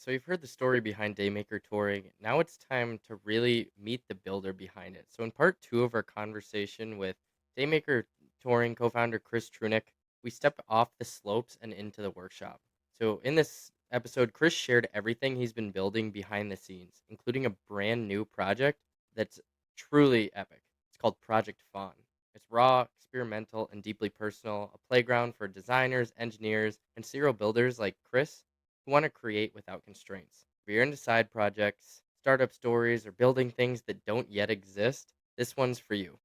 So you've heard the story behind Daymaker touring. Now it's time to really meet the builder behind it. So in part two of our conversation with Daymaker touring co-founder Chris Trunek, we step off the slopes and into the workshop. So in this episode, Chris shared everything he's been building behind the scenes, including a brand new project that's truly epic. It's called Project Fawn. It's raw, experimental, and deeply personal, a playground for designers, engineers, and serial builders like Chris who want to create without constraints. If you're into side projects, startup stories, or building things that don't yet exist, this one's for you.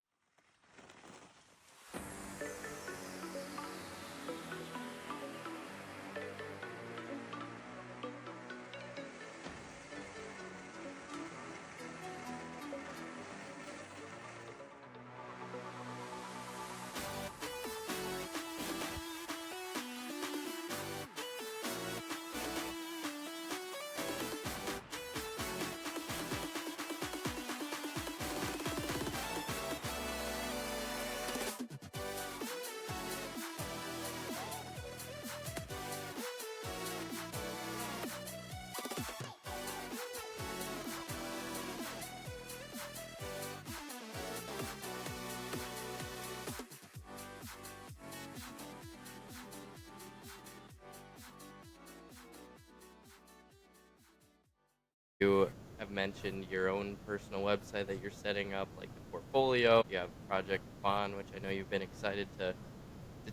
You have mentioned your own personal website that you're setting up, like the portfolio. You have Project Fawn, which I know you've been excited to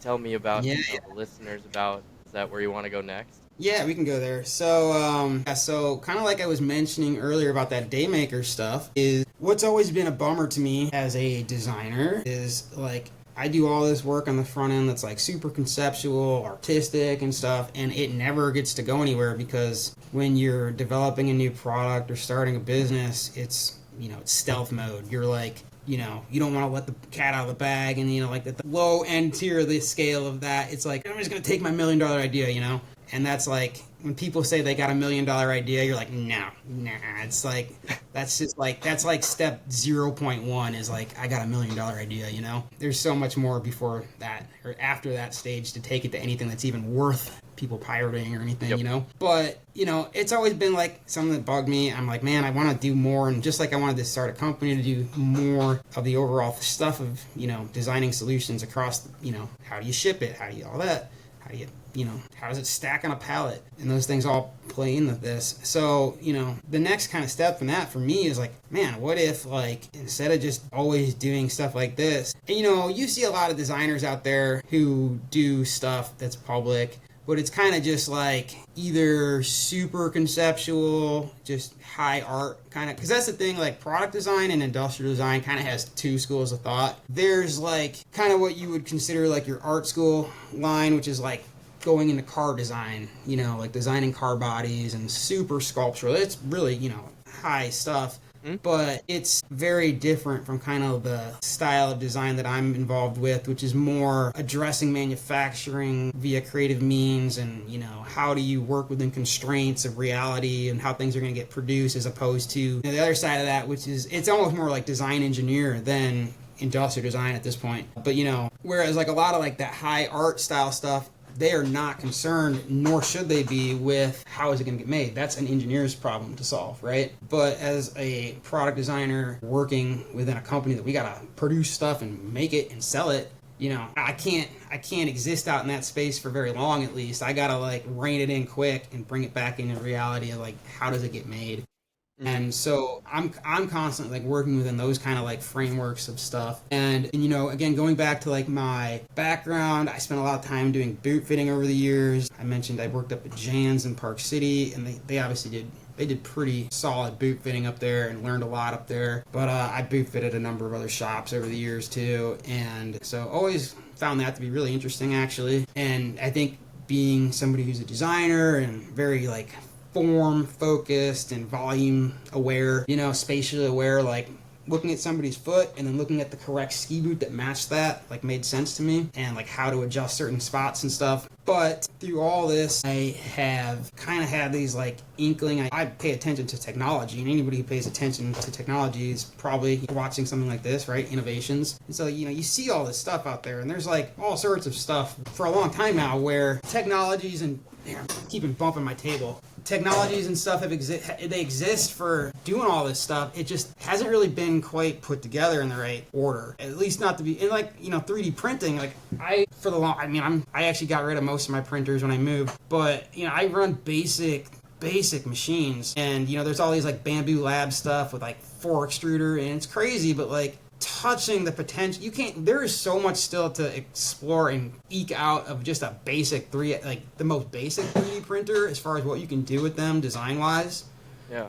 tell me about Yeah, and tell the listeners about. Is that where you want to go next? yeah, we can go there. So kind of like I was mentioning earlier about that Daymaker stuff, is what's always been a bummer to me as a designer is like I do all this work on the front end that's like super conceptual, artistic, and stuff, and it never gets to go anywhere because when you're developing a new product or starting a business, it's stealth mode. You're like, you don't want to let the cat out of the bag, and like the low end tier of the scale of that, it's like I'm just gonna take my $1 million idea. And that's like when people say they got $1 million idea, you're like, no, nah. It's like that's like step 0.1 is like I got $1 million idea. There's so much more before that or after that stage to take it to anything that's even worth people pirating or anything, Yep. But it's always been like something that bugged me. I'm like, man, I want to do more, and just like I wanted to start a company to do more of the overall stuff of designing solutions across. How do you ship it? How do you all that? How do how does it stack on a pallet? And those things all play into this. So, the next kind of step from that for me is like, man, what if like instead of just always doing stuff like this, and you see a lot of designers out there who do stuff that's public, but it's kind of just like either super conceptual, just high art kind of, because that's the thing, like product design and industrial design kind of has two schools of thought. There's like kind of what you would consider like your art school line, which is like going into car design, like designing car bodies and super sculptural. It's really, high stuff. Mm? But it's very different from kind of the style of design that I'm involved with, which is more addressing manufacturing via creative means and, how do you work within constraints of reality and how things are going to get produced, as opposed to the other side of that, which is it's almost more like design engineer than industrial design at this point. But, whereas like a lot of like that high art style stuff, they are not concerned, nor should they be, with how is it going to get made. That's an engineer's problem to solve, right? But as a product designer working within a company that we got to produce stuff and make it and sell it, I can't exist out in that space for very long. At least I gotta like rein it in quick and bring it back into reality of like how does it get made. Mm. And so I'm constantly like working within those kind of like frameworks of stuff. And again, going back to like my background, I spent a lot of time doing boot fitting over the years. I mentioned I worked up at Jan's in Park City, and they obviously did pretty solid boot fitting up there and learned a lot up there. But I boot fitted a number of other shops over the years too, and so always found that to be really interesting actually. And I think being somebody who's a designer and very like form focused and volume aware, spatially aware, like looking at somebody's foot and then looking at the correct ski boot that matched that, like made sense to me, and like how to adjust certain spots and stuff. But through all this, I have kind of had these like inkling. I pay attention to technology, and anybody who pays attention to technology is probably watching something like this, right? Innovations. And so, you see all this stuff out there, and there's like all sorts of stuff for a long time now where technologies and here, I'm keeping bumping my table. technologies and stuff they exist for doing all this stuff. It just hasn't really been quite put together in the right order. At least not to be, and like, 3D printing, like I actually got rid of most of my printers when I moved, but I run basic machines, and there's all these like Bamboo Lab stuff with like 4 extruder, and it's crazy, but like touching the potential, there is so much still to explore and eke out of just a basic the most basic 3D printer as far as what you can do with them design wise. Yeah.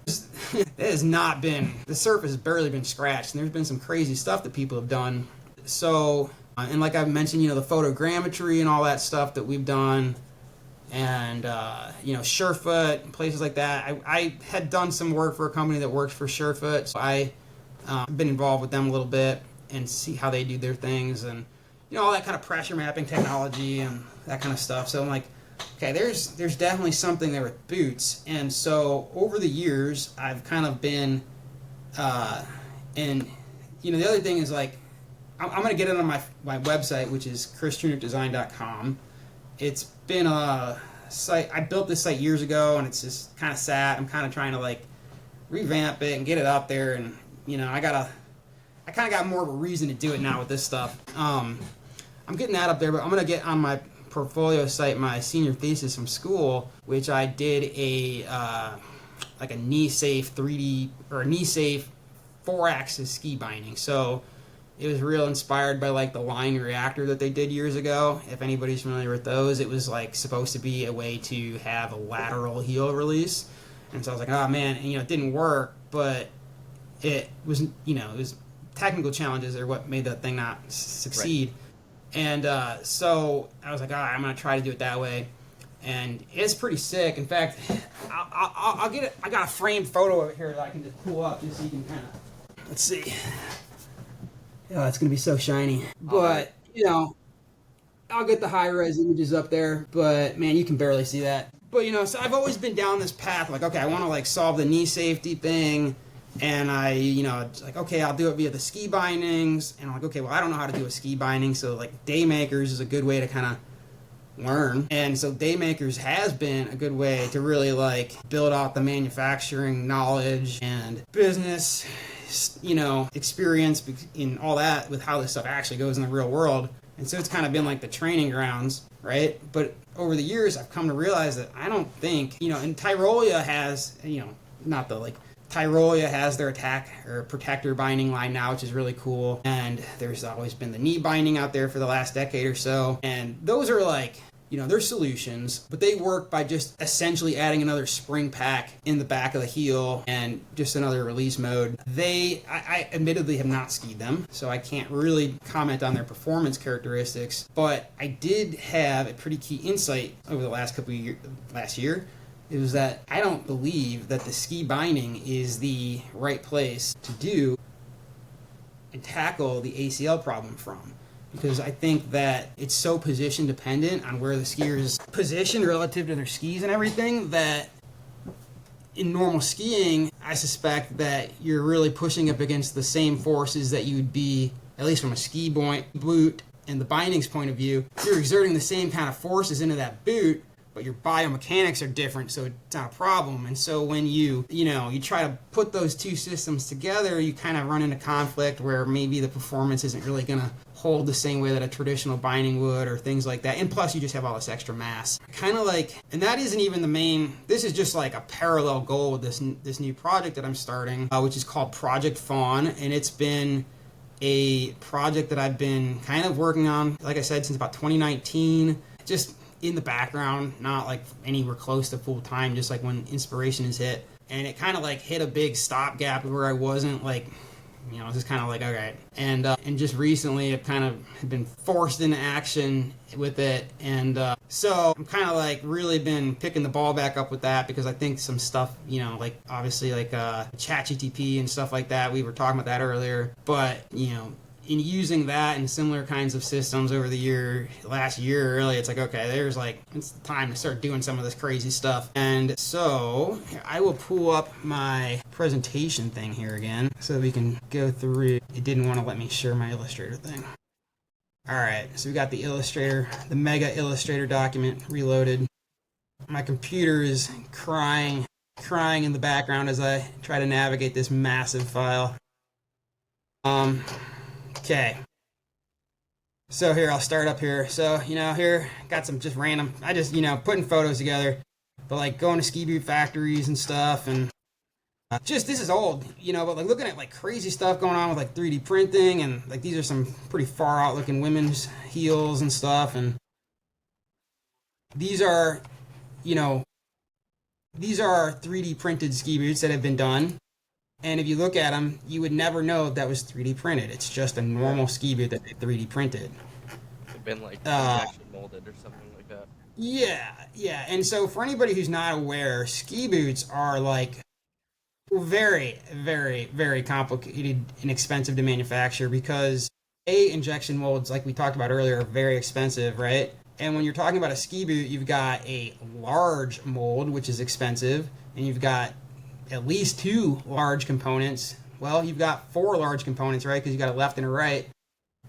It has not been, the surface has barely been scratched, and there's been some crazy stuff that people have done. So and like I've mentioned, the photogrammetry and all that stuff that we've done, and Surefoot and places like that. I had done some work for a company that works for Surefoot, so I've been involved with them a little bit and see how they do their things, and all that kind of pressure mapping technology and that kind of stuff. So I'm like, okay, there's definitely something there with boots. And so over the years, I've kind of been, and the other thing is like, I'm going to get it on my website, which is christrunekdesign.com. It's been a site, I built this site years ago, and it's just kind of sat. I'm kind of trying to like revamp it and get it out there, and I kind of got more of a reason to do it now with this stuff. I'm getting that up there, but I'm going to get on my portfolio site my senior thesis from school, which I did a knee safe 3D or a knee safe 4-axis ski binding. So it was real inspired by like the line reactor that they did years ago. If anybody's familiar with those, it was like supposed to be a way to have a lateral heel release. And so I was like, oh man, and it didn't work, but it was, it was technical challenges are what made that thing not succeed. Right. And so I was like, all right, I'm going to try to do it that way. And it's pretty sick. In fact, I'll get it. I got a framed photo of it here that I can just pull up just so you can kind of, let's see. Oh, it's going to be so shiny. But, I'll get the high-res images up there. But, man, you can barely see that. But, so I've always been down this path. Like, okay, I want to, like, solve the knee safety thing. And I, it's like, okay, I'll do it via the ski bindings. And I'm like, okay, well, I don't know how to do a ski binding. So, like, Daymakers is a good way to kind of learn. And so Daymakers has been a good way to really, like, build out the manufacturing knowledge and business, experience in all that with how this stuff actually goes in the real world. And so it's kind of been like the training grounds, right? But over the years, I've come to realize that I don't think, and Tyrolia has, not the, like, Tyrolia has their attack or protector binding line now, which is really cool. And there's always been the knee binding out there for the last decade or so. And those are like, they're solutions, but they work by just essentially adding another spring pack in the back of the heel and just another release mode. I admittedly have not skied them, so I can't really comment on their performance characteristics, but I did have a pretty key insight over the last last year. It was that I don't believe that the ski binding is the right place to do and tackle the ACL problem from. Because I think that it's so position dependent on where the skier is positioned relative to their skis and everything, that in normal skiing, I suspect that you're really pushing up against the same forces that you would be, at least from a ski boot and the bindings point of view. You're exerting the same kind of forces into that boot, but your biomechanics are different, so it's not a problem. And so when you try to put those two systems together, you kind of run into conflict where maybe the performance isn't really going to hold the same way that a traditional binding would, or things like that. And plus, you just have all this extra mass. Kind of like, and that isn't even the main, this is just like a parallel goal with this new project that I'm starting, which is called Project Fawn. And it's been a project that I've been kind of working on, like I said, since about 2019. Just in the background, not like anywhere close to full time, just like when inspiration is hit. And it kind of like hit a big stopgap where I wasn't like, just kind of like, okay. And just recently I've kind of been forced into action with it. And so I'm kind of like really been picking the ball back up with that, because I think some stuff, like obviously like ChatGTP and stuff like that, we were talking about that earlier. But, in using that and similar kinds of systems over the last year, really, it's like, okay, it's time to start doing some of this crazy stuff. And so I will pull up my presentation thing here again so we can go through. It didn't want to let me share my Illustrator thing. All right, so we got the Illustrator, the Mega Illustrator document reloaded. My computer is crying in the background as I try to navigate this massive file. Um, okay. So here, I'll start up here. So, here, got some just random, I just, putting photos together, but like going to ski boot factories and stuff. And just, this is old, but like looking at like crazy stuff going on with like 3D printing. And like these are some pretty far out looking women's heels and stuff. And these are, you know, these are 3D printed ski boots that have been done. And if you look at them, you would never know that was 3D printed. It's just a Yeah. normal ski boot that they 3D printed. They've been like Uh, injection molded or something like that. yeah, yeah. And so for anybody who's not aware, ski boots are like very, very, very complicated and expensive to manufacture because injection molds, like we talked about earlier, are very expensive, right? And when you're talking about a ski boot, you've got a large mold, which is expensive, and you've got at least two large components. Well, you've got four large components, right? Because you've got a left and a right.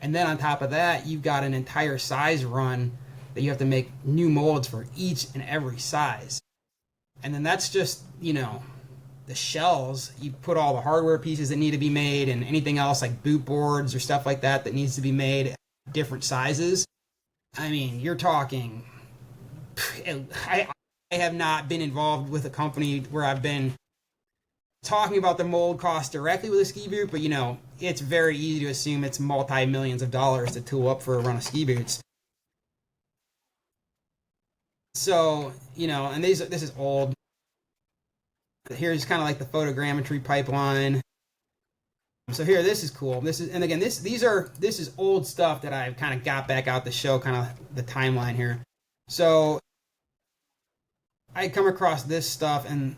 And then on top of that, you've got an entire size run that you have to make new molds for each and every size. And then that's just, the shells. You put all the hardware pieces that need to be made and anything else like boot boards or stuff like that that needs to be made different sizes. I mean, you're talking. I have not been involved with a company where I've been talking about the mold cost directly with a ski boot, but it's very easy to assume it's multi-millions of dollars to tool up for a run of ski boots. So, and this is old. Here's kind of like the photogrammetry pipeline. So here, this is cool. This is old stuff that I've kind of got back out to show kind of the timeline here. So I come across this stuff, and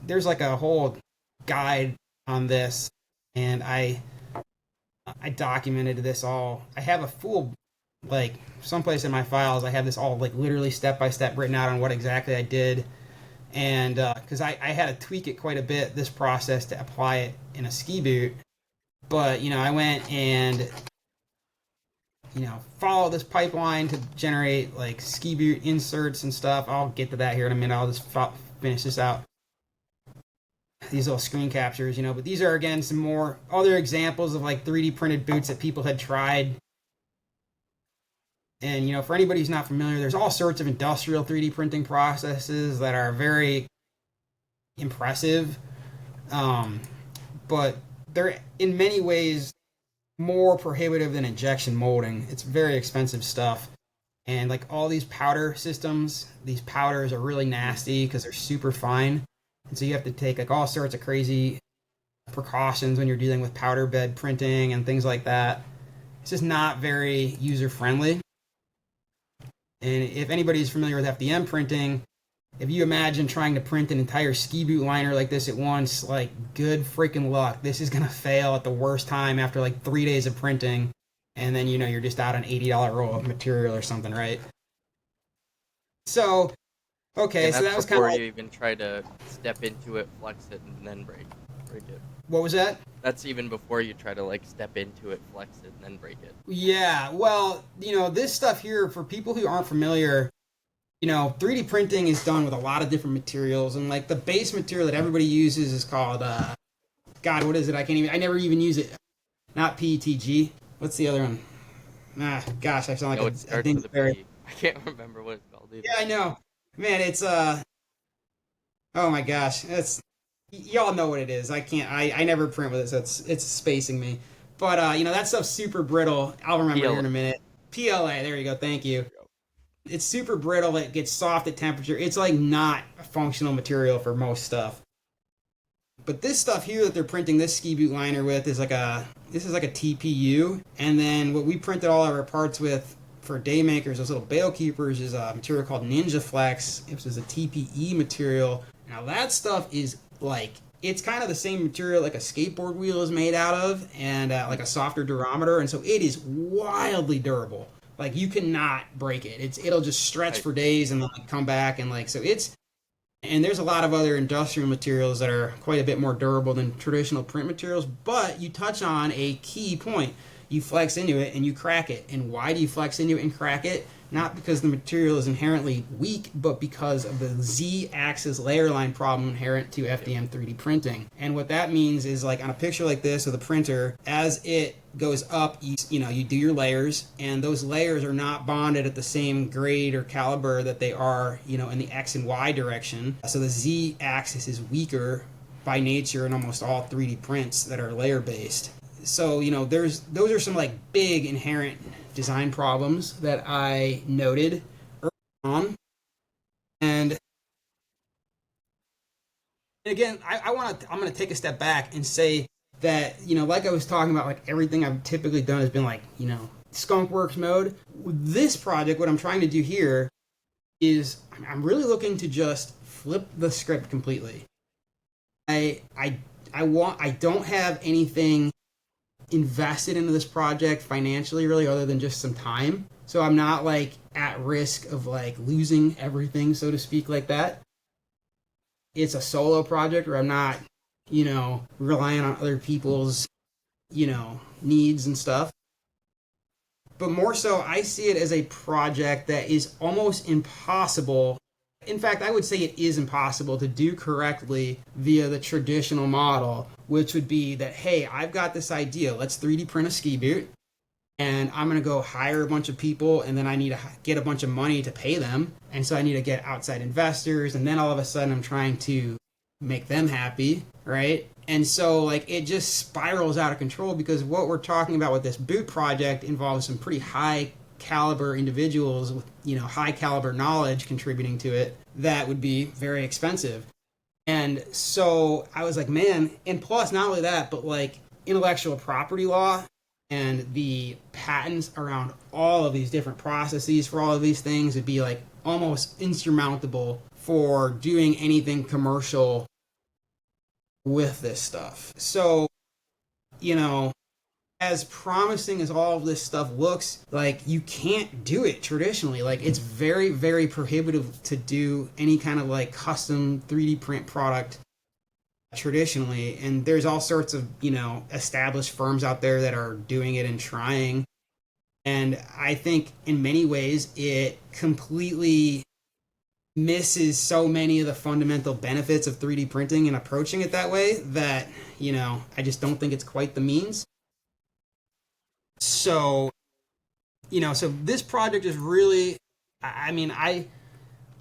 there's like a whole guide on this, and I documented this all. I have a full, like, someplace in my files, I have this all like literally step by step written out on what exactly I did, and because I had to tweak it quite a bit, this process, to apply it in a ski boot. But I went and follow this pipeline to generate like ski boot inserts and stuff. I'll get to that here in a minute. I'll just finish this out. These little screen captures, but these are again some more other examples of like 3D printed boots that people had tried. And for anybody who's not familiar, there's all sorts of industrial 3D printing processes that are very impressive, but they're in many ways more prohibitive than injection molding. It's very expensive stuff. And like all these powder systems, these powders are really nasty because they're super fine. And so you have to take like all sorts of crazy precautions when you're dealing with powder bed printing and things like that. It's just not very user friendly. And if anybody's familiar with FDM printing, if you imagine trying to print an entire ski boot liner like this at once, like, good freaking luck. This is going to fail at the worst time after like 3 days of printing. And then, you're just out an $80 roll of material or something, right? So, okay, And so that's that was kind before of you like, even try to step into it, flex it, and then break it. what was that? That's even before you try to like step into it, flex it, and then break it. Yeah, well, this stuff here, for people who aren't familiar, 3D printing is done with a lot of different materials, and like the base material that everybody uses is called, God, what is it? I never even use it. Not PETG. What's the other one? Gosh, I sound like No, it a starts with a dingleberry. P. I can't remember what it's called either. Yeah, I know. Man, it's, oh my gosh, y'all know what it is. I never print with it, so it's spacing me. But, that stuff's super brittle. I'll remember here in a minute. PLA, there you go, thank you. It's super brittle. It gets soft at temperature. It's like not a functional material for most stuff. But this stuff here that they're printing this ski boot liner with is like a TPU, and then what we printed all of our parts with for Daymakers, those little bale keepers, is a material called Ninja Flex, which is a TPE material. Now that stuff is like, it's kind of the same material like a skateboard wheel is made out of, and like a softer durometer, and so it is wildly durable. Like, you cannot break it. It'll just stretch for days and then like come back, and like, so and there's a lot of other industrial materials that are quite a bit more durable than traditional print materials. But you touch on a key point. you flex into it and you crack it. And why do you flex into it and crack it? Not because the material is inherently weak, but because of the Z-axis layer line problem inherent to FDM 3D printing. And what that means is, like on a picture like this with a printer, as it goes up, you do your layers, and those layers are not bonded at the same grade or caliber that they are, in the X and Y direction. So the Z-axis is weaker by nature in almost all 3D prints that are layer based. So, those are some like big inherent design problems that I noted early on. And again, I'm going to take a step back and say that, like I was talking about, like everything I've typically done has been like, skunkworks mode. With this project, what I'm trying to do here is I'm really looking to just flip the script completely. I don't have anything invested into this project financially really other than just some time, so I'm not like at risk of like losing everything, so to speak, like that. It's a solo project where I'm not relying on other people's needs and stuff, but more so I see it as a project that is almost impossible. In fact, I would say it is impossible to do correctly via the traditional model, which would be that, hey, I've got this idea. Let's 3D print a ski boot, and I'm going to go hire a bunch of people, and then I need to get a bunch of money to pay them. And so I need to get outside investors, and then all of a sudden I'm trying to make them happy, right? And so like it just spirals out of control, because what we're talking about with this boot project involves some pretty high caliber individuals with high caliber knowledge contributing to it that would be very expensive. And so I was like, man, and plus not only that, but like intellectual property law and the patents around all of these different processes for all of these things would be like almost insurmountable for doing anything commercial with this stuff. So as promising as all of this stuff looks, like you can't do it traditionally. Like it's very, very prohibitive to do any kind of like custom 3D print product traditionally. And there's all sorts of, established firms out there that are doing it and trying. And I think in many ways it completely misses so many of the fundamental benefits of 3D printing and approaching it that way that, I just don't think it's quite the means. So, so this project is really, I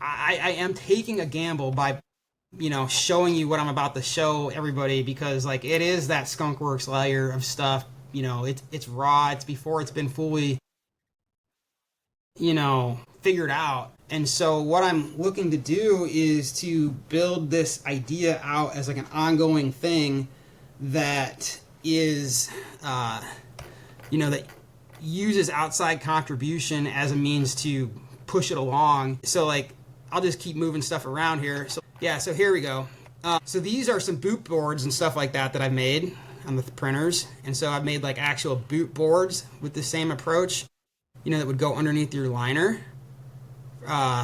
am taking a gamble by, showing you what I'm about to show everybody, because like it is that skunkworks layer of stuff. It's raw. It's before it's been fully, figured out. And so what I'm looking to do is to build this idea out as like an ongoing thing that is, that uses outside contribution as a means to push it along. So like, I'll just keep moving stuff around here. So yeah, so here we go. So these are some boot boards and stuff like that I've made on the printers. And so I've made like actual boot boards with the same approach, that would go underneath your liner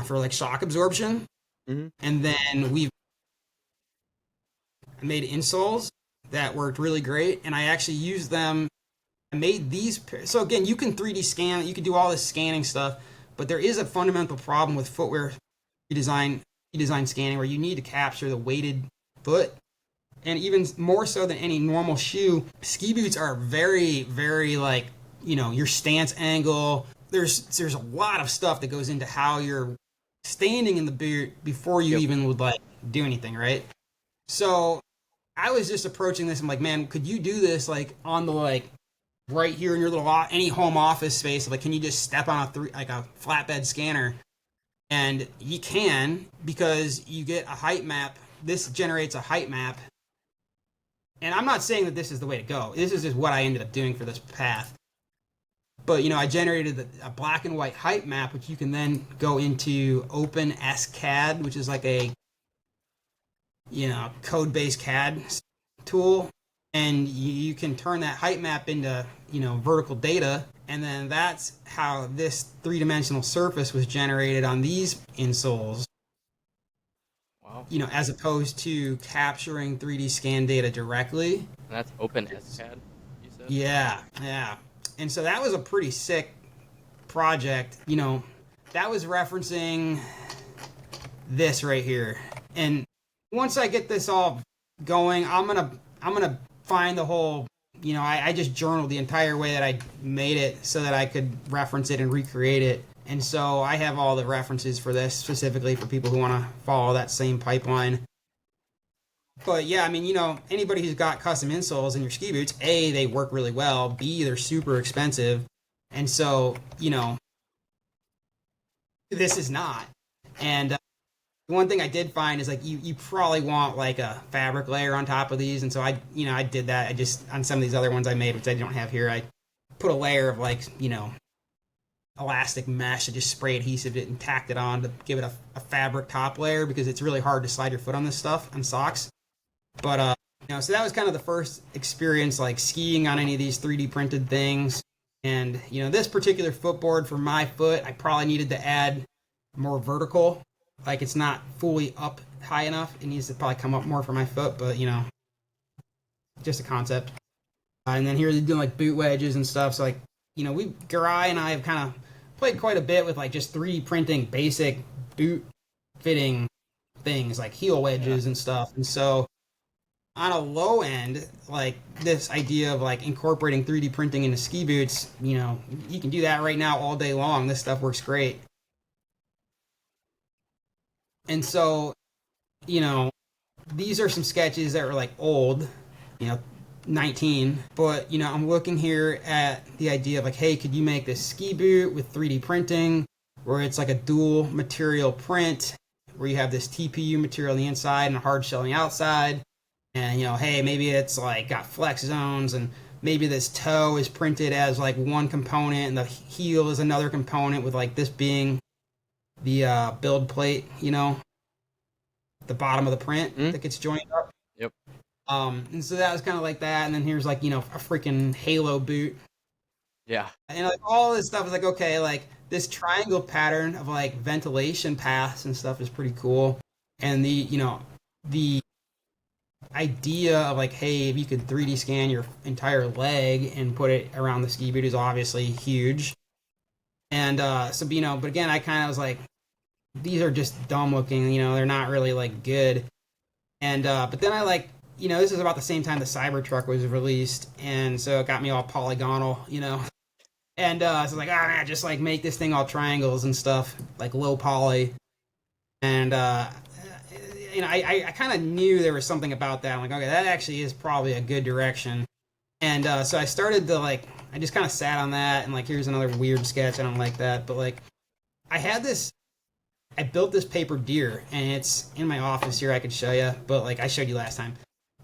for like shock absorption. Mm-hmm. And then we've made insoles that worked really great. And I actually used them. I made these. So again, you can 3D scan, you can do all this scanning stuff, but there is a fundamental problem with footwear design scanning where you need to capture the weighted foot. And even more so than any normal shoe, ski boots are very, very like, your stance angle. There's a lot of stuff that goes into how you're standing in the boot before you even would like do anything, right? So I was just approaching this. I'm like, man, could you do this like on the like right here in your little any home office space? Like, can you just step on a flatbed scanner? And you can, because you get a height map. This generates a height map. And I'm not saying that this is the way to go. This is just what I ended up doing for this path. But, I generated a black and white height map, which you can then go into OpenSCAD, which is like a, code-based CAD tool. And you can turn that height map into, vertical data. And then that's how this three-dimensional surface was generated on these insoles. Wow. As opposed to capturing 3D scan data directly. And that's OpenSCAD, you said? Yeah. And so that was a pretty sick project. That was referencing this right here. And once I get this all going, I'm gonna find the whole. I just journaled the entire way that I made it so that I could reference it and recreate it. And so I have all the references for this specifically for people who want to follow that same pipeline. But yeah, I mean, anybody who's got custom insoles in your ski boots, A, they work really well. B, they're super expensive. And so, this is not. And one thing I did find is like you probably want like a fabric layer on top of these. And so I did that. I just, on some of these other ones I made, which I don't have here, I put a layer of like, elastic mesh. I just spray adhesive it and tacked it on to give it a fabric top layer because it's really hard to slide your foot on this stuff on socks. But so that was kind of the first experience like skiing on any of these 3D printed things. And this particular footboard for my foot, I probably needed to add more vertical. Like it's not fully up high enough. It needs to probably come up more for my foot, but just a concept. And then here they're doing like boot wedges and stuff. So like Garai and I have kind of played quite a bit with like just 3D printing basic boot fitting things like heel wedges and stuff. And so on a low end, like this idea of like incorporating 3D printing into ski boots, you can do that right now all day long. This stuff works great. And so, these are some sketches that were like old, 19, but I'm looking here at the idea of like, hey, could you make this ski boot with 3D printing where it's like a dual material print where you have this TPU material on the inside and a hard shell on the outside, and hey, maybe it's like got flex zones, and maybe this toe is printed as like one component and the heel is another component, with like this being the build plate, the bottom of the print that gets joined up. Yep. And so that was kind of like that. And then here's like, a freaking halo boot. Yeah. And like all this stuff is like, okay, like this triangle pattern of like ventilation paths and stuff is pretty cool. And the idea of like, hey, if you could 3D scan your entire leg and put it around the ski boot is obviously huge. And so, but again, I kind of was like, these are just dumb looking, they're not really like good. And but then I like, this is about the same time the Cybertruck was released, and so it got me all polygonal, And so I was like, man, just like make this thing all triangles and stuff, like low poly. And I kind of knew there was something about that. I'm like, okay, that actually is probably a good direction. And so I started to like, I just kind of sat on that, and like, here's another weird sketch. I don't like that, but like, I built this paper deer, and it's in my office here. I could show you, but like I showed you last time.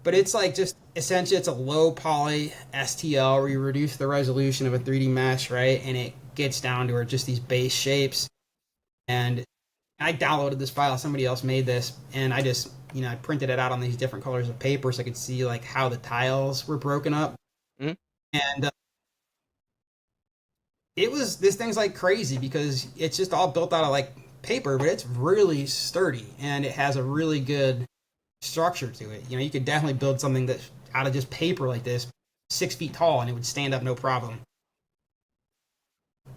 But it's like just essentially it's a low poly STL where you reduce the resolution of a 3D mesh, right? And it gets down to just these base shapes. And I downloaded this file. Somebody else made this, and I just I printed it out on these different colors of paper so I could see like how the tiles were broken up. Mm-hmm. And this thing's like crazy because it's just all built out of like paper, but it's really sturdy and it has a really good structure to it. You could definitely build something that's out of just paper like this, 6 feet tall, and it would stand up no problem.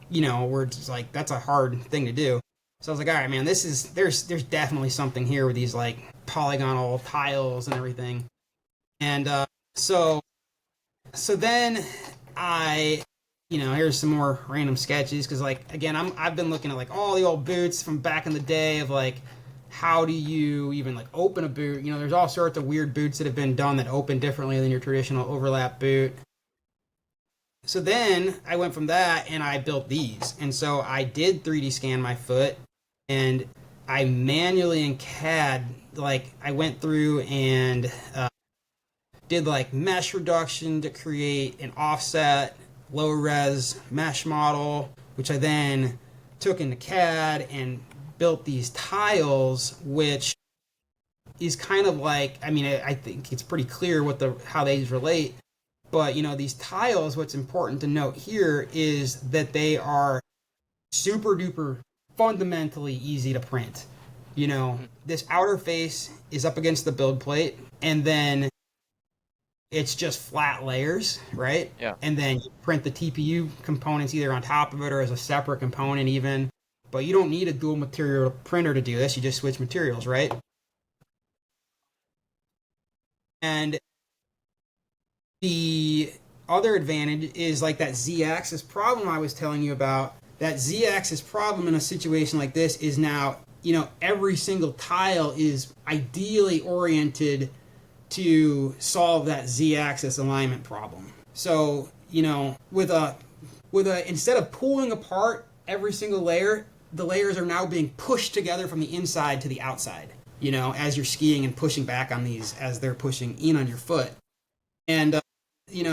Where it's like that's a hard thing to do. So I was like, all right, man, there's definitely something here with these like polygonal tiles and everything. And so then I here's some more random sketches because, like, again, I've been looking at like all the old boots from back in the day of like, how do you even like open a boot? There's all sorts of weird boots that have been done that open differently than your traditional overlap boot. So then I went from that and I built these, and so I did 3D scan my foot, and I manually in CAD like I went through and did like mesh reduction to create an offset low res mesh model, which I then took into CAD and built these tiles, which is kind of like, I think it's pretty clear how they relate. But these tiles, what's important to note here is that they are super duper fundamentally easy to print. This outer face is up against the build plate, and then it's just flat layers, right? Yeah. And then you print the TPU components either on top of it or as a separate component even. But you don't need a dual material printer to do this. You just switch materials, right? And the other advantage is like that z-axis problem I was telling you about. That z-axis problem in a situation like this is now, every single tile is ideally oriented to solve that z-axis alignment problem. So, with a instead of pulling apart every single layer, the layers are now being pushed together from the inside to the outside, as you're skiing and pushing back on these as they're pushing in on your foot. And,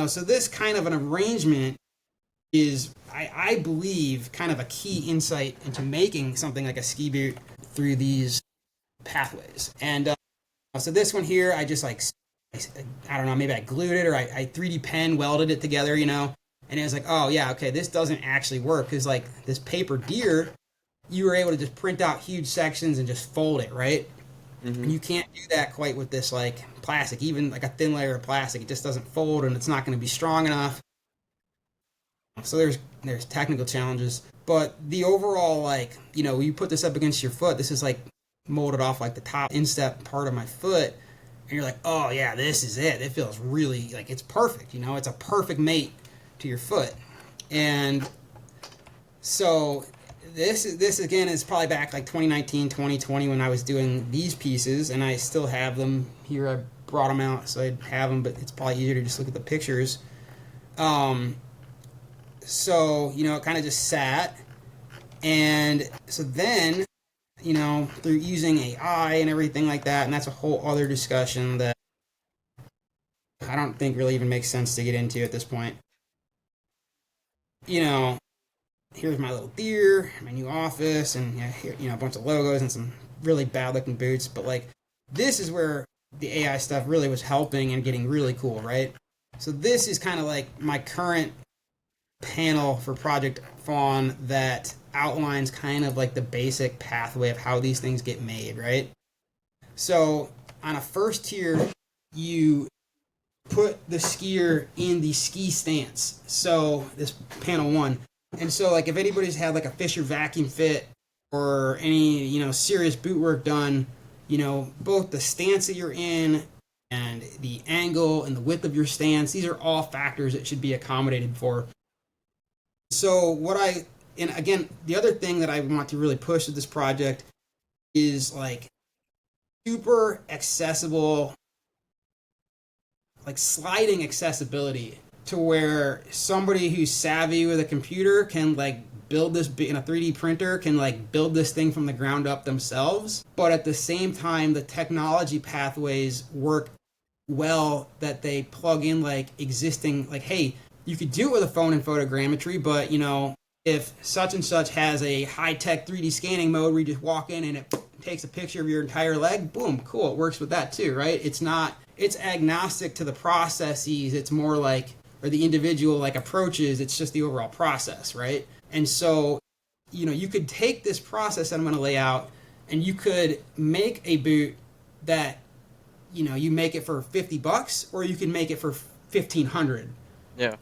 so this kind of an arrangement is, I believe, kind of a key insight into making something like a ski boot through these pathways. And so this one here, I just like, I don't know, maybe I glued it or I 3D pen welded it together, and it was like, oh yeah, okay, this doesn't actually work because like this paper deer, you were able to just print out huge sections and just fold it, right? Mm-hmm. And you can't do that quite with this like plastic, even like a thin layer of plastic. It just doesn't fold and it's not going to be strong enough. So there's technical challenges, but the overall, like, you put this up against your foot, this is like molded off like the top instep part of my foot, and you're like, oh yeah, this is it. It feels really like it's perfect, it's a perfect mate to your foot. And so this again is probably back like 2019, 2020 when I was doing these pieces, and I still have them here. I brought them out so I'd have them, but it's probably easier to just look at the pictures. So, it kind of just sat. And so then, through using AI and everything like that, and that's a whole other discussion that I don't think really even makes sense to get into at this point. Here's my little deer, my new office, and here, a bunch of logos and some really bad looking boots. But like, this is where the AI stuff really was helping and getting really cool, right? So this is kind of like my current panel for Project Fawn that outlines kind of like the basic pathway of how these things get made, right? So on a first tier, you put the skier in the ski stance. So this panel 1. And so like if anybody's had like a Fisher vacuum fit or any, serious boot work done, both the stance that you're in and the angle and the width of your stance, these are all factors that should be accommodated for. So and again, the other thing that I want to really push with this project is like super accessible, like sliding accessibility to where somebody who's savvy with a computer can like build this in a 3D printer, can like build this thing from the ground up themselves. But at the same time, the technology pathways work well that they plug in like existing, like, hey, you could do it with a phone and photogrammetry, but if such and such has a high-tech 3D scanning mode where you just walk in and it takes a picture of your entire leg, boom, cool, it works with that too, right? It's agnostic to the processes. It's more like, or the individual like approaches, it's just the overall process, right? And so, you could take this process that I'm going to lay out and you could make a boot that, you make it for $50 or you can make it for $1,500. Yeah.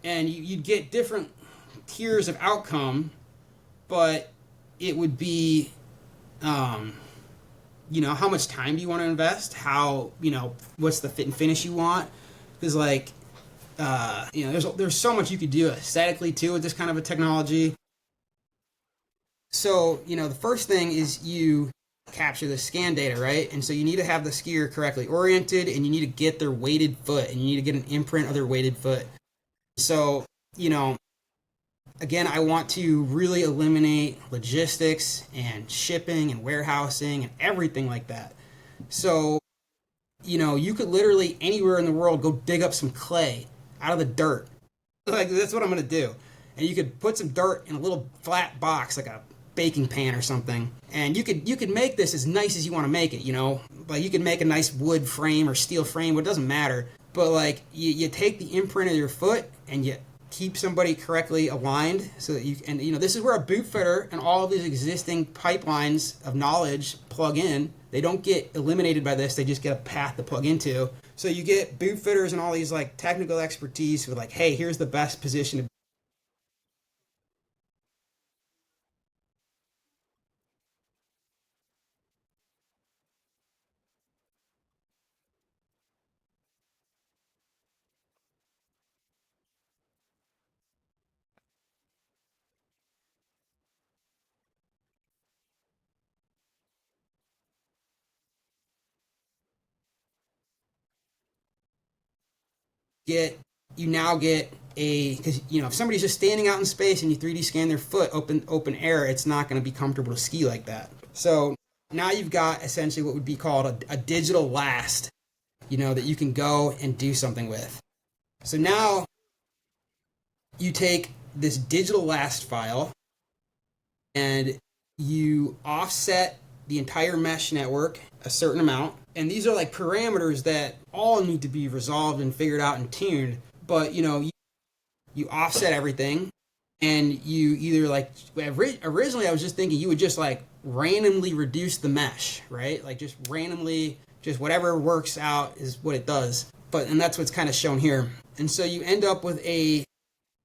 And you'd get different tiers of outcome, but it would be, how much time do you want to invest? How, what's the fit and finish you want? Because like, there's so much you could do aesthetically too with this kind of a technology. So, the first thing is you capture the scan data, right? And so you need to have the skier correctly oriented, and you need to get their weighted foot, and you need to get an imprint of their weighted foot. So, again, I want to really eliminate logistics and shipping and warehousing and everything like that. So, you could literally anywhere in the world go dig up some clay out of the dirt. Like, that's what I'm going to do. And you could put some dirt in a little flat box, like a baking pan or something, and you could make this as nice as you want to make it. Like you could make a nice wood frame or steel frame, but it doesn't matter. But like you take the imprint of your foot and you keep somebody correctly aligned so that you and this is where a boot fitter and all of these existing pipelines of knowledge plug in. They don't get eliminated by this, they just get a path to plug into. So you get boot fitters and all these like technical expertise with like, hey, here's the best position to get you now get a because if somebody's just standing out in space and you 3D scan their foot open air, it's not going to be comfortable to ski like that. So now you've got essentially what would be called a digital last, that you can go and do something with. So now you take this digital last file and you offset the entire mesh network a certain amount. And these are like parameters that all need to be resolved and figured out and tuned. But you offset everything, and you either like originally I was just thinking you would just like randomly reduce the mesh, right? Like just randomly, just whatever works out is what it does. And that's what's kind of shown here. And so you end up with a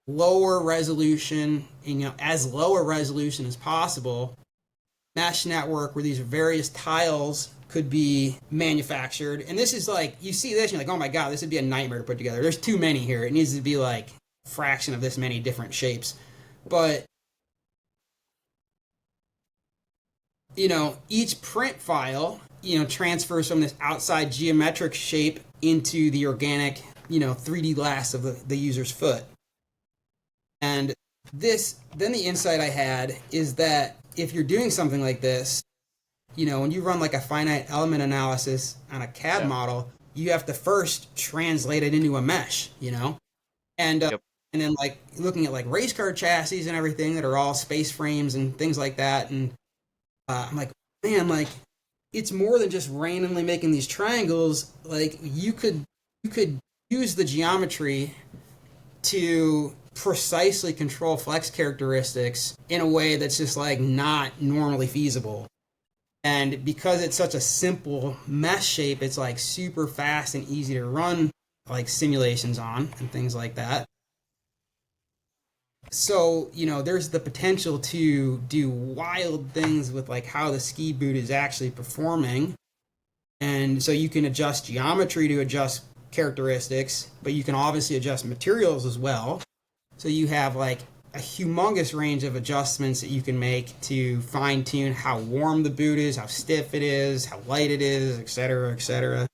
lower resolution, and as low a resolution as possible mesh network where these various tiles could be manufactured. And this is like, you see this and you're like, oh my god, this would be a nightmare to put together. There's too many here. It needs to be like a fraction of this many different shapes. But each print file transfers from this outside geometric shape into the organic 3D last of the user's foot. And then the insight I had is that if you're doing something like this, when you run like a finite element analysis on a CAD model, you have to first translate it into a mesh, and Yep. and then like looking at like race car chassis and everything that are all space frames and things like that. And I'm like, man, like it's more than just randomly making these triangles. Like you could use the geometry to precisely control flex characteristics in a way that's just like not normally feasible. And because it's such a simple mesh shape, it's like super fast and easy to run like simulations on and things like that. So, there's the potential to do wild things with like how the ski boot is actually performing. And so you can adjust geometry to adjust characteristics, but you can obviously adjust materials as well. So you have like a humongous range of adjustments that you can make to fine tune how warm the boot is, how stiff it is, how light it is, etc., etc.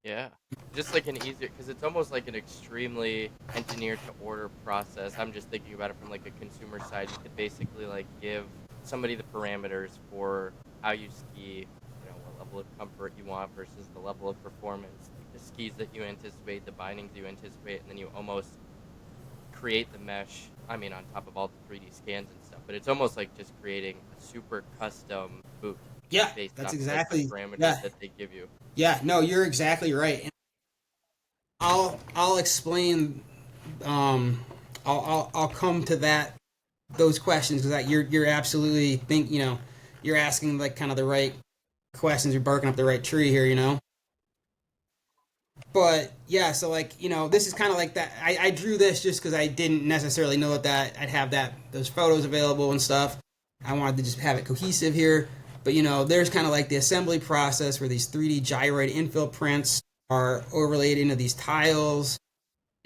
Yeah, just like an easier, because it's almost like an extremely engineered to order process. I'm just thinking about it from like a consumer side. You could basically like give somebody the parameters for how you ski, what level of comfort you want versus the level of performance, the skis that you anticipate, the bindings you anticipate, and then you almost create the mesh. I mean, on top of all the 3D scans and stuff, but it's almost like just creating a super custom boot Yeah, based that's off of like exactly. the parameters Yeah, that they give you. yeah. No, you're exactly right. And I'll explain. I'll come to those questions because you're absolutely you're asking like kind of the right questions. You're barking up the right tree here. But yeah, so like this is kind of like that. I drew this just because I didn't necessarily know that I'd have those photos available and stuff. I wanted to just have it cohesive here. But there's kind of like the assembly process where these 3D gyroid infill prints are overlaid into these tiles,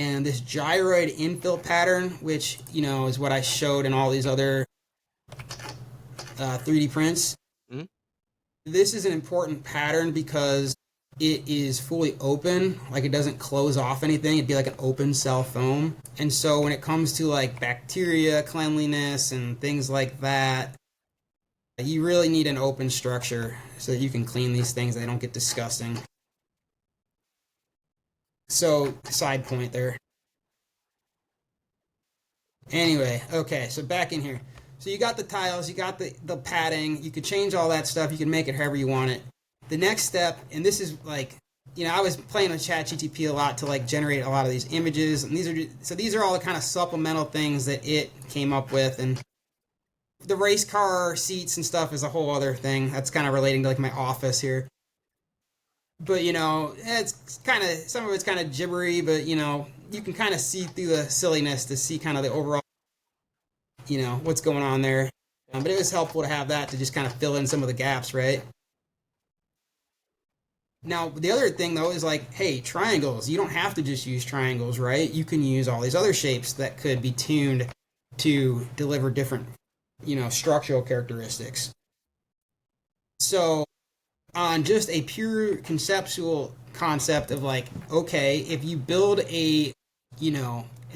and this gyroid infill pattern, which is what I showed in all these other 3D prints. Mhm. This is an important pattern because it is fully open, like it doesn't close off anything. It'd be like an open cell foam. And so when it comes to like bacteria, cleanliness, and things like that, you really need an open structure so that you can clean these things. They don't get disgusting. So, side point there. Anyway, okay, so back in here. So you got the tiles, you got the padding, you can change all that stuff, you can make it however you want it. The next step, and this is like I was playing with ChatGTP a lot to like generate a lot of these images, and these are all the kind of supplemental things that it came up with, and the race car seats and stuff is a whole other thing. That's kind of relating to like my office here. But it's kind of some of it's kind of gibbery, but you can kind of see through the silliness to see kind of the overall, what's going on there. But it was helpful to have that to just kind of fill in some of the gaps, right? Now, the other thing though is like, hey, triangles. You don't have to just use triangles, right? You can use all these other shapes that could be tuned to deliver different, structural characteristics. So, on just a pure conceptual concept of like, okay, if you build and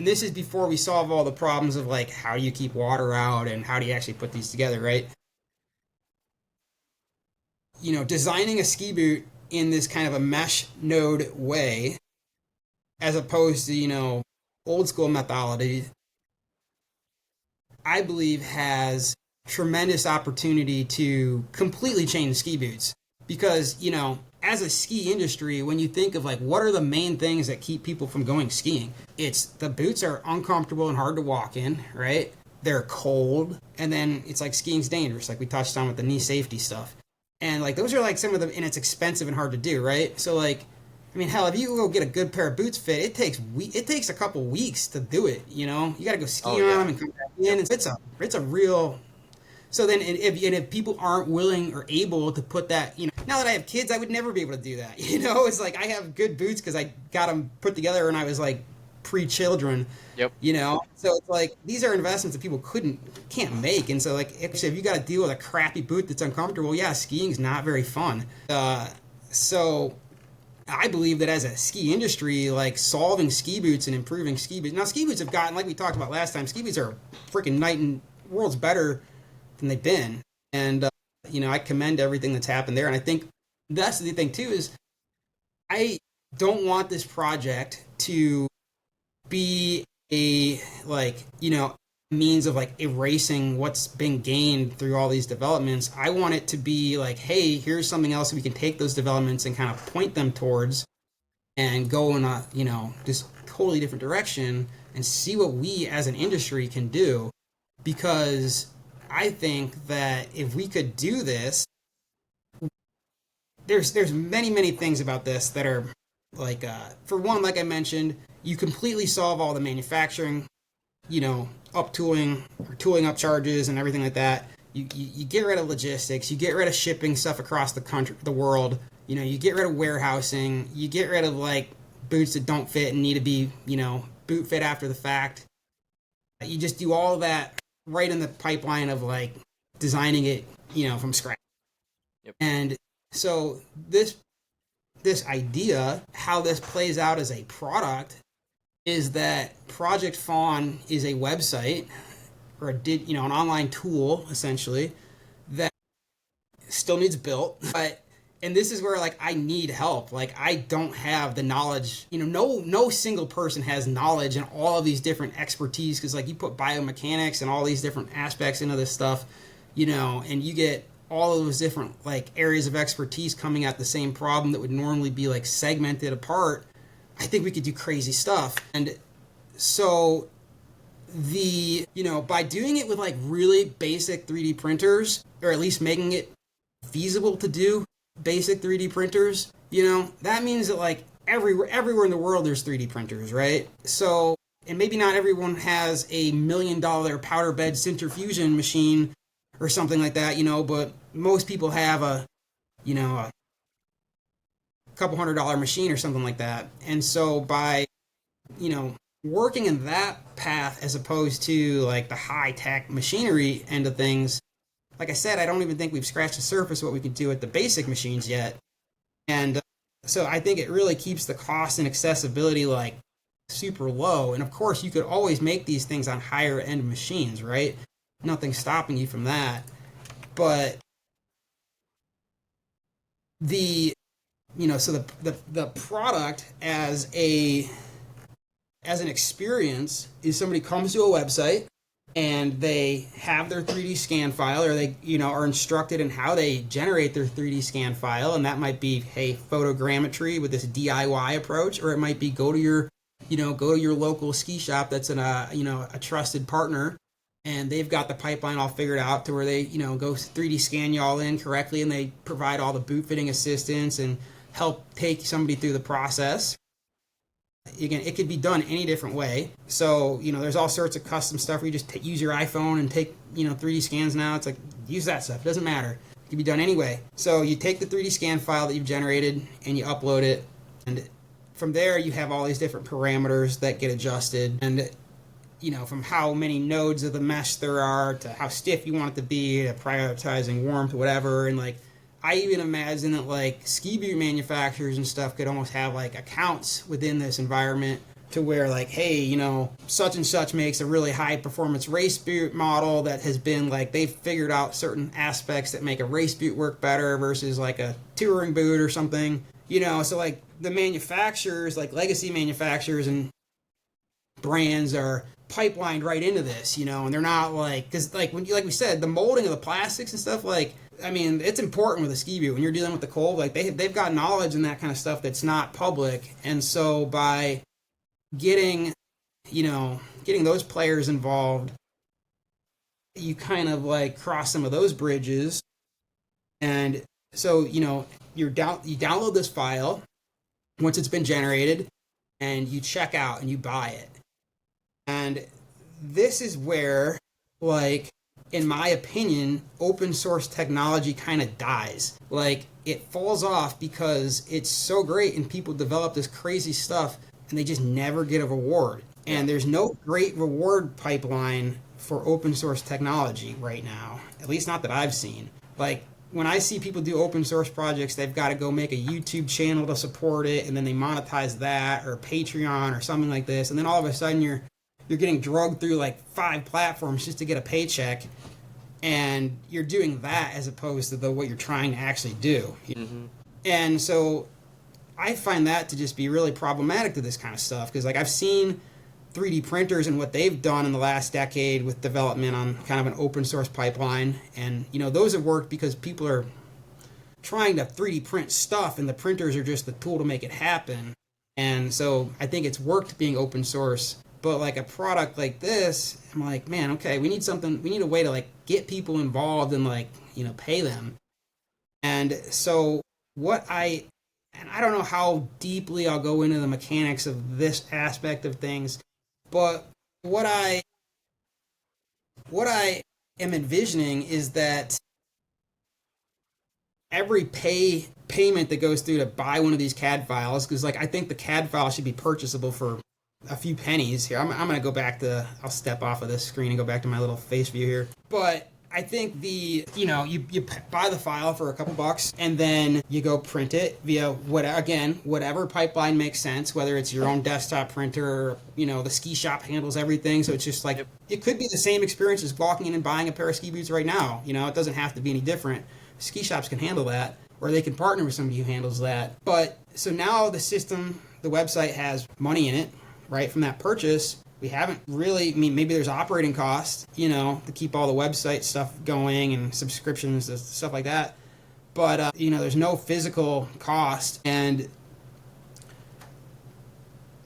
this is before we solve all the problems of like, how do you keep water out and how do you actually put these together, right? Designing a ski boot in this kind of a mesh node way, as opposed to, old school methodology, I believe has tremendous opportunity to completely change ski boots. Because, as a ski industry, when you think of like what are the main things that keep people from going skiing, it's the boots are uncomfortable and hard to walk in, right? They're cold, and then it's like skiing's dangerous, like we touched on with the knee safety stuff. And like those are like some of the, and it's expensive and hard to do, right? So like, I mean, hell, if you go get a good pair of boots fit, it takes a couple weeks to do it. You got to go ski Oh on yeah. them and come back in. Yep. It's a real. So then, if people aren't willing or able to put that, now that I have kids, I would never be able to do that. It's like I have good boots because I got them put together when I was like pre-children. Yep. So it's like these are investments that people can't make, and so like if you got to deal with a crappy boot that's uncomfortable, yeah, skiing's not very fun. So I believe that as a ski industry, like solving ski boots and improving ski boots. Now, ski boots have gotten, like we talked about last time, ski boots are freaking night and worlds better than they've been. And, I commend everything that's happened there. And I think that's the thing, too, is I don't want this project to be a, like, means of like erasing what's been gained through all these developments. I want it to be like, hey, here's something else we can take those developments and kind of point them towards and go in a, just totally different direction and see what we as an industry can do. Because I think that if we could do this, there's many things about this that are like, for one, like I mentioned, you completely solve all the manufacturing, up tooling or tooling up charges and everything like that. You get rid of logistics, you get rid of shipping stuff across the world. You get rid of warehousing, you get rid of like boots that don't fit and need to be, boot fit after the fact. You just do all that right in the pipeline of like designing it, from scratch. Yep. And so this idea, how this plays out as a product, is that Project Fawn is a website or an online tool essentially that still needs built. But and this is where like I need help. Like I don't have the knowledge. No single person has knowledge and all of these different expertise, because like you put biomechanics and all these different aspects into this stuff, and you get all of those different like areas of expertise coming at the same problem that would normally be like segmented apart. I think we could do crazy stuff. And so by doing it with like really basic 3D printers, or at least making it feasible to do basic 3D printers, that means that like everywhere in the world there's 3D printers, right? So, and maybe not everyone has a $1 million powder bed centrifusion machine or something like that, but most people have a couple $100 machine or something like that. And so by, working in that path as opposed to like the high tech machinery end of things, like I said, I don't even think we've scratched the surface of what we can do with the basic machines yet. And so I think it really keeps the cost and accessibility like super low. And of course, you could always make these things on higher end machines, right? Nothing's stopping you from that. But so the product as an experience is somebody comes to a website and they have their 3D scan file, or they are instructed in how they generate their 3D scan file, and that might be, hey, photogrammetry with this DIY approach, or it might be go to your local ski shop that's a trusted partner, and they've got the pipeline all figured out to where they go 3D scan you all in correctly, and they provide all the boot fitting assistance and help take somebody through the process. Again, it could be done any different way. So, there's all sorts of custom stuff where you just use your iPhone and take, 3D scans now. It's like, use that stuff. It doesn't matter. It can be done anyway. So you take the 3D scan file that you've generated and you upload it. And from there, you have all these different parameters that get adjusted. And, from how many nodes of the mesh there are to how stiff you want it to be, to prioritizing warmth, whatever. And I even imagine that ski boot manufacturers and stuff could almost have accounts within this environment to where hey, such and such makes a really high performance race boot model that has been they've figured out certain aspects that make a race boot work better versus a touring boot or something, so the manufacturers, legacy manufacturers and brands are pipelined right into this, and they're not because when we said, the molding of the plastics and stuff, it's important with a ski boot when you're dealing with the cold. They've got knowledge in that kind of stuff that's not public, and so by getting those players involved, you kind of cross some of those bridges, and so you download this file once it's been generated, and you check out and you buy it, and this is where in my opinion, open source technology kind of dies. It falls off because it's so great and people develop this crazy stuff and they just never get a reward. And there's no great reward pipeline for open source technology right now, at least not that I've seen. When I see people do open source projects, they've got to go make a YouTube channel to support it, and then they monetize that, or Patreon or something like this, and then all of a sudden you're getting drugged through 5 platforms just to get a paycheck, and you're doing that as opposed to what you're trying to actually do. Mm-hmm. And so I find that to just be really problematic to this kind of stuff, because I've seen 3D printers and what they've done in the last decade with development on kind of an open source pipeline, and those have worked because people are trying to 3D print stuff, and the printers are just the tool to make it happen. And so I think it's worked being open source. But a product like this, I'm man, okay, we need a way to get people involved and pay them. And so I don't know how deeply I'll go into the mechanics of this aspect of things, but what I am envisioning is that every payment that goes through to buy one of these CAD files, because I think the CAD file should be purchasable for a few pennies here. I'm going to go back to, I'll step off of this screen and go back to my little face view here. But I think you buy the file for a couple bucks, and then you go print it via whatever pipeline makes sense, whether it's your own desktop printer or, the ski shop handles everything. So it's just it could be the same experience as walking in and buying a pair of ski boots right now. It doesn't have to be any different. Ski shops can handle that, or they can partner with somebody who handles that. But so now the website has money in it, right, from that purchase. We haven't really, maybe there's operating costs, to keep all the website stuff going and subscriptions and stuff like that. But, there's no physical cost. And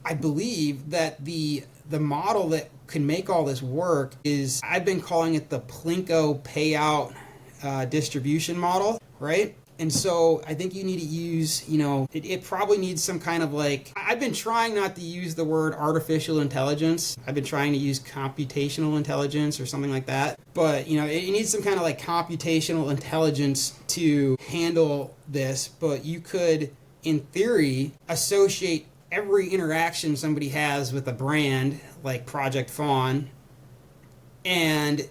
I believe that the model that can make all this work is, I've been calling it the Plinko payout distribution model, right? And so I think you need to use, it probably needs some kind of I've been trying not to use the word artificial intelligence. I've been trying to use computational intelligence or something like that. But, it needs some kind of computational intelligence to handle this. But you could, in theory, associate every interaction somebody has with a brand like Project Fawn. And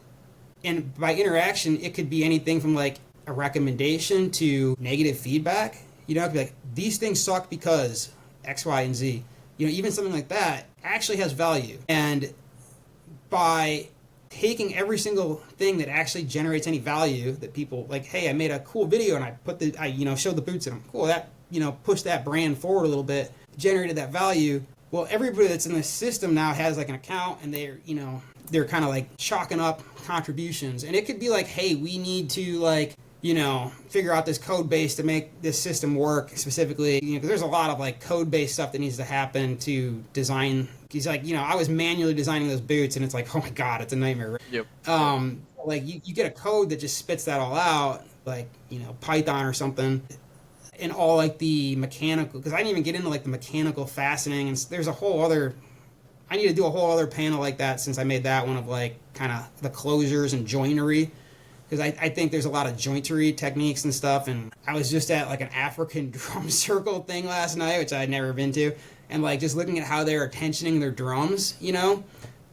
by interaction, it could be anything from a recommendation to negative feedback. It could be these things suck because X, Y, and Z. Even something like that actually has value. And by taking every single thing that actually generates any value that people hey, I made a cool video and I showed the boots in them. Cool, that pushed that brand forward a little bit, generated that value. Well, everybody that's in this system now has an account, and they're they're kind of like chalking up contributions, and it could be like, hey, we need to like, you know, figure out this code base to make this system work specifically, you know, because there's a lot of like code based stuff that needs to happen to design. He's like, you know, I was manually designing those boots, and it's like, oh my god, it's a nightmare. Yep. Like you get a code that just spits that all out, like, you know, Python or something, and all like the mechanical, because I didn't even get into like the mechanical fastening, and there's a whole other, I need to do a whole other panel like that since I made that one of like kind of the closures and joinery, because I think there's a lot of jointery techniques and stuff. And I was just at like an African drum circle thing last night, which I'd never been to, and like just looking at how they're tensioning their drums, you know,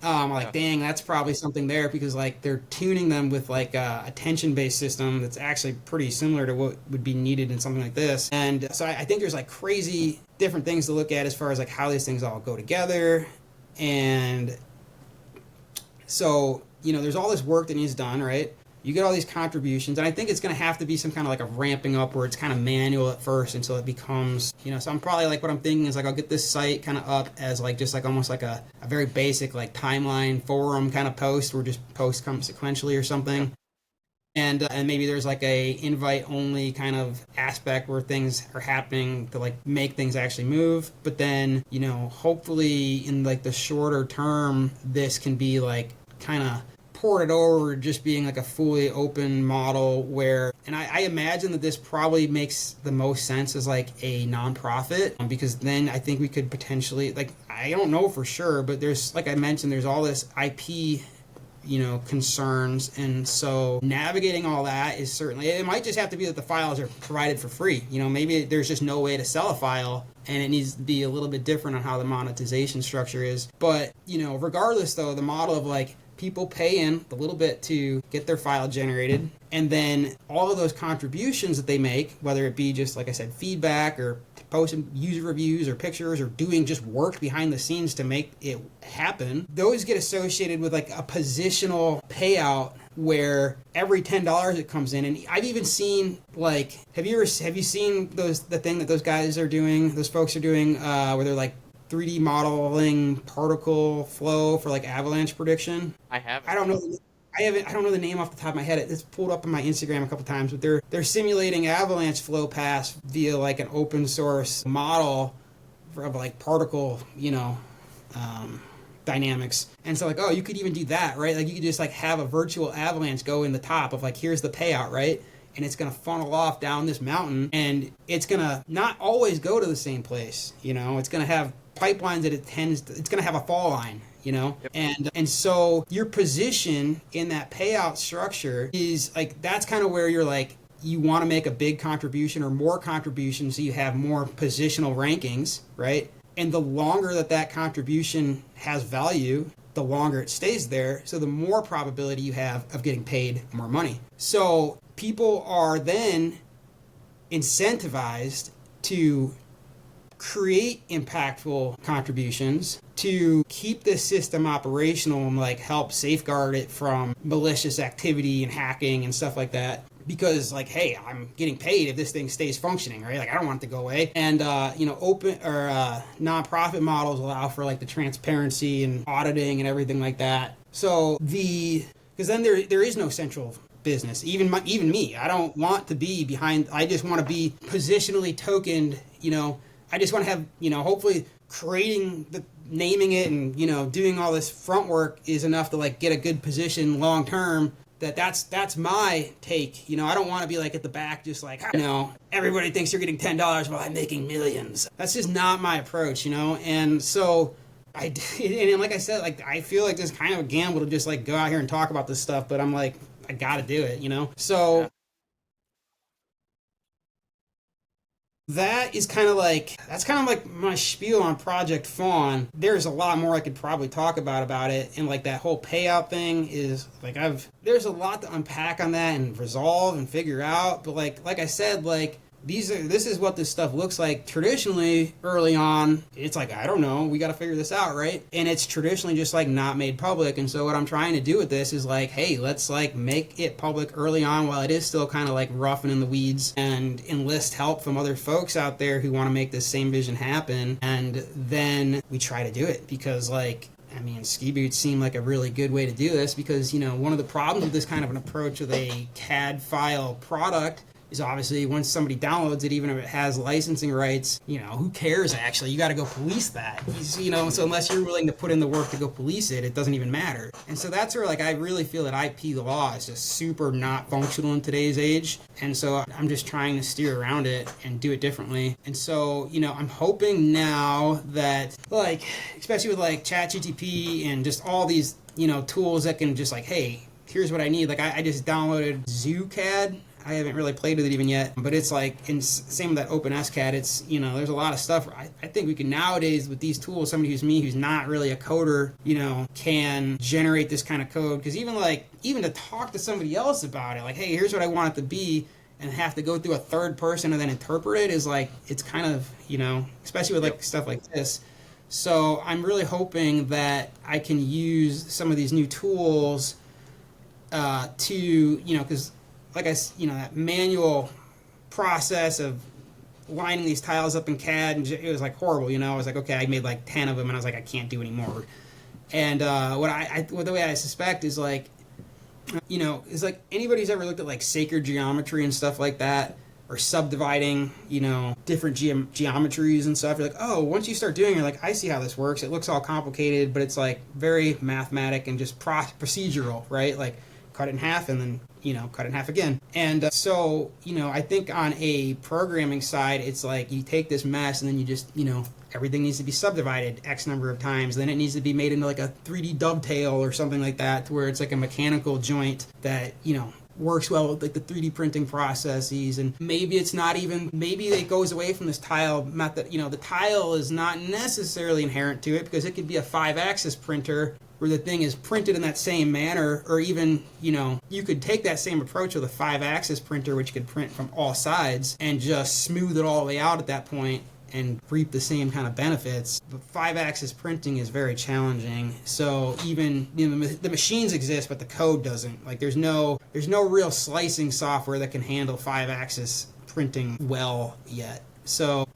like, dang, that's probably something there, because like they're tuning them with like a tension based system that's actually pretty similar to what would be needed in something like this. And so I think there's like crazy different things to look at as far as like how these things all go together. And so, you know, there's all this work that needs done, right? You get all these contributions, and I think it's going to have to be some kind of like a ramping up where it's kind of manual at first until it becomes, you know, so I'm probably like, what I'm thinking is like, I'll get this site kind of up as like just like almost like a very basic like timeline forum kind of post where just posts come sequentially or something. And maybe there's like a invite only kind of aspect where things are happening to like make things actually move. But then, you know, hopefully in like the shorter term, this can be like kind of ported over just being like a fully open model where, and I imagine that this probably makes the most sense as like a nonprofit, because then I think we could potentially, like, I don't know for sure, but there's, like I mentioned, there's all this IP, you know, concerns. And so navigating all that is certainly, it might just have to be that the files are provided for free. You know, maybe there's just no way to sell a file, and it needs to be a little bit different on how the monetization structure is. But, you know, regardless though, the model of like, people pay in a little bit to get their file generated, and then all of those contributions that they make, whether it be just, like I said, feedback or posting user reviews or pictures or doing just work behind the scenes to make it happen, those get associated with like a positional payout where every $10 that comes in. And I've even seen like, have you seen the thing that those guys are doing, those folks are doing, where they're like 3D modeling particle flow for like avalanche prediction? I haven't. I don't know. I don't know the name off the top of my head. It's pulled up on my Instagram a couple times, but they're simulating avalanche flow paths via like an open source model of like particle, you know, dynamics. And so like, oh, you could even do that, right? Like you could just like have a virtual avalanche go in the top of like, here's the payout, right? And it's going to funnel off down this mountain, and it's going to not always go to the same place. You know, it's going to have pipelines that it's going to have a fall line, you know? Yep. And so your position in that payout structure is like, that's kind of where you're like, you want to make a big contribution or more contributions so you have more positional rankings, right? And the longer that contribution has value, the longer it stays there. So the more probability you have of getting paid more money. So people are then incentivized to create impactful contributions to keep this system operational and like help safeguard it from malicious activity and hacking and stuff like that. Because like, hey, I'm getting paid if this thing stays functioning, right? Like I don't want it to go away. And you know, open or nonprofit models allow for like the transparency and auditing and everything like that. So because then there is no central business. Even me, I don't want to be behind. I just want to be positionally tokened. You know, I just want to have, you know, hopefully naming it and, you know, doing all this front work is enough to like get a good position long term. That's my take. You know, I don't want to be like at the back just like, you know, everybody thinks you're getting $10 while I'm making millions. That's just not my approach, you know. And so and like I said, like I feel like this kind of a gamble to just like go out here and talk about this stuff, but I'm like, I gotta do it, you know. So that's kind of like my spiel on Project Fawn. There's a lot more I could probably talk about it, and like that whole payout thing is like there's a lot to unpack on that and resolve and figure out. But like I said, like this is what this stuff looks like traditionally early on. It's like, I don't know, we got to figure this out, right? And it's traditionally just like not made public. And so what I'm trying to do with this is like, hey, let's like make it public early on while it is still kind of like rough and in the weeds, and enlist help from other folks out there who want to make this same vision happen. And then we try to do it, because like I mean, ski boots seem like a really good way to do this because, one of the problems with this kind of an approach with a CAD file product is obviously once somebody downloads it, even if it has licensing rights, who cares actually? You got to go police that. So unless you're willing to put in the work to go police it, it doesn't even matter. And so that's where like I really feel that IP law is just super not functional in today's age. And so I'm just trying to steer around it and do it differently. And so, I'm hoping now that like, especially with like ChatGTP and just all these, tools that can just like, hey, here's what I need. Like I just downloaded ZooCAD. I haven't really played with it even yet, but it's like, same with that OpenSCAD, it's, there's a lot of stuff. I think we can nowadays with these tools, somebody who's not really a coder, can generate this kind of code. Because even to talk to somebody else about it, like, hey, here's what I want it to be, and have to go through a third person and then interpret it is like, it's kind of, especially with like stuff like this. So I'm really hoping that I can use some of these new tools to, because like that manual process of lining these tiles up in CAD, and it was like horrible. I was like, okay, I made like 10 of them, and I was like, I can't do anymore. And the way I suspect is like, is like anybody who's ever looked at like sacred geometry and stuff like that, or subdividing, different geometries and stuff. You're like, oh, once you start doing it, you're like, I see how this works. It looks all complicated, but it's like very mathematic and just procedural, right? Like cut it in half and then cut it in half again. And so I think on a programming side, it's like you take this mess and then you just everything needs to be subdivided X number of times. Then it needs to be made into like a 3D dovetail or something like that, to where it's like a mechanical joint that works well with like the 3D printing processes. And maybe it goes away from this tile method. The tile is not necessarily inherent to it, because it could be a 5-axis printer where the thing is printed in that same manner, or even, you could take that same approach with a 5-axis printer, which could print from all sides, and just smooth it all the way out at that point and reap the same kind of benefits. But 5-axis printing is very challenging. So even, the machines exist, but the code doesn't. Like there's no real slicing software that can handle 5-axis printing well yet. So,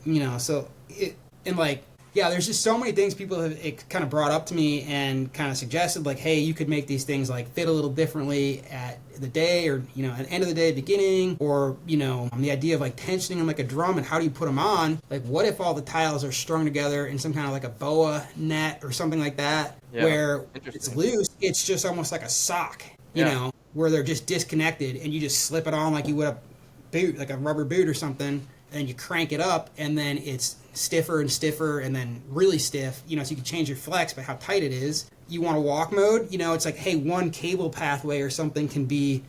there's just so many things people have kind of brought up to me and kind of suggested, like, hey, you could make these things like fit a little differently at the day, or at the end of the day, beginning, or the idea of like tensioning them like a drum, and how do you put them on? Like, what if all the tiles are strung together in some kind of like a boa net or something like that, where it's loose, it's just almost like a sock, where they're just disconnected, and you just slip it on like you would a boot, like a rubber boot or something, and you crank it up, and then it's stiffer and stiffer, and then really stiff, so you can change your flex by how tight it is. You want a walk mode, it's like, hey, one cable pathway or something can be,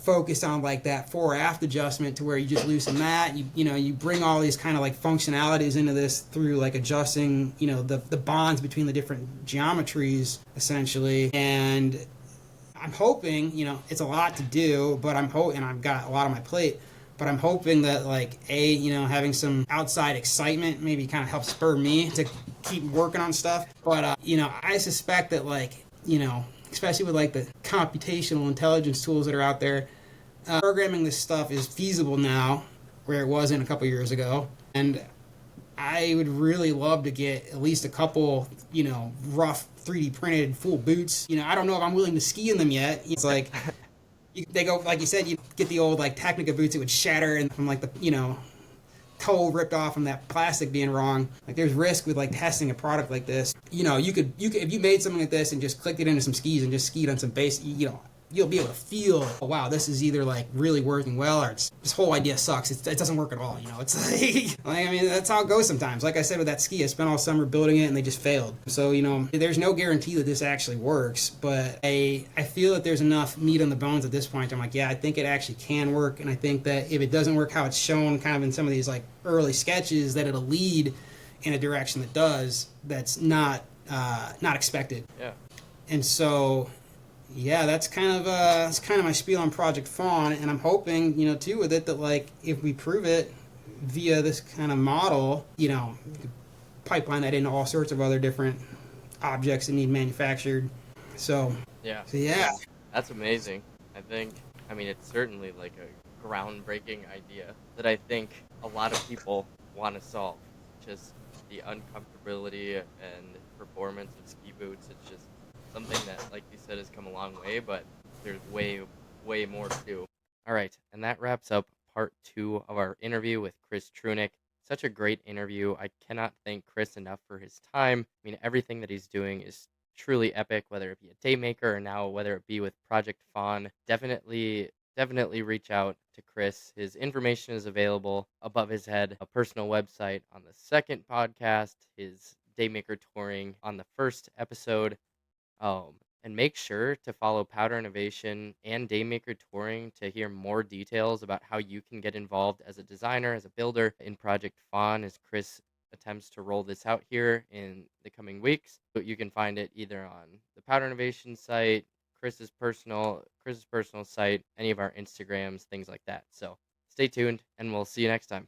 focused on like that fore-aft adjustment, to where you just loosen that. You bring all these kind of like functionalities into this through like adjusting, the bonds between the different geometries, essentially. And I'm hoping, it's a lot to do, but and I've got a lot on my plate, but I'm hoping that like having some outside excitement maybe kind of helps spur me to keep working on stuff. But I suspect that like especially with like the computational intelligence tools that are out there, programming this stuff is feasible now, where it wasn't a couple years ago. And I would really love to get at least a couple rough 3D printed full boots. I don't know if I'm willing to ski in them yet. It's like they go, like you said, you get the old like Technica boots, it would shatter, and from like the toe ripped off from that plastic being wrong. Like there's risk with like testing a product like this. You could if you made something like this and just clicked it into some skis and just skied on some base, you'll be able to feel, oh, wow, this is either like really working well, or it's, this whole idea sucks. It doesn't work at all. It's like, I mean, that's how it goes sometimes. Like I said with that ski, I spent all summer building it and they just failed. So, there's no guarantee that this actually works, but I feel that there's enough meat on the bones at this point. I'm like, yeah, I think it actually can work. And I think that if it doesn't work how it's shown kind of in some of these like early sketches, that it'll lead in a direction that does, that's not expected. Yeah. And so, yeah, that's kind of my spiel on Project Fawn, and I'm hoping, too, with it, that like if we prove it via this kind of model, we could pipeline that into all sorts of other different objects that need manufactured. So Yeah. yeah, That's amazing. I mean, it's certainly like a groundbreaking idea that I think a lot of people want to solve. just the uncomfortability and performance of ski boots. It's just something that, like you said, has come a long way, but there's way more to do. All right, and that wraps up part two of our interview with Chris Trunek. Such a great interview. I cannot thank Chris enough for his time. I mean, everything that he's doing is truly epic, whether it be a Daymaker or now whether it be with Project Fawn. Definitely reach out to Chris. His information is available above his head, a personal website on the second podcast, his Daymaker touring on the first episode. And make sure to follow Powder Innovation and Daymaker Touring to hear more details about how you can get involved as a designer, as a builder in Project Fawn as Chris attempts to roll this out here in the coming weeks. So you can find it either on the Powder Innovation site, Chris's personal site, any of our Instagrams, things like that. So stay tuned and we'll see you next time.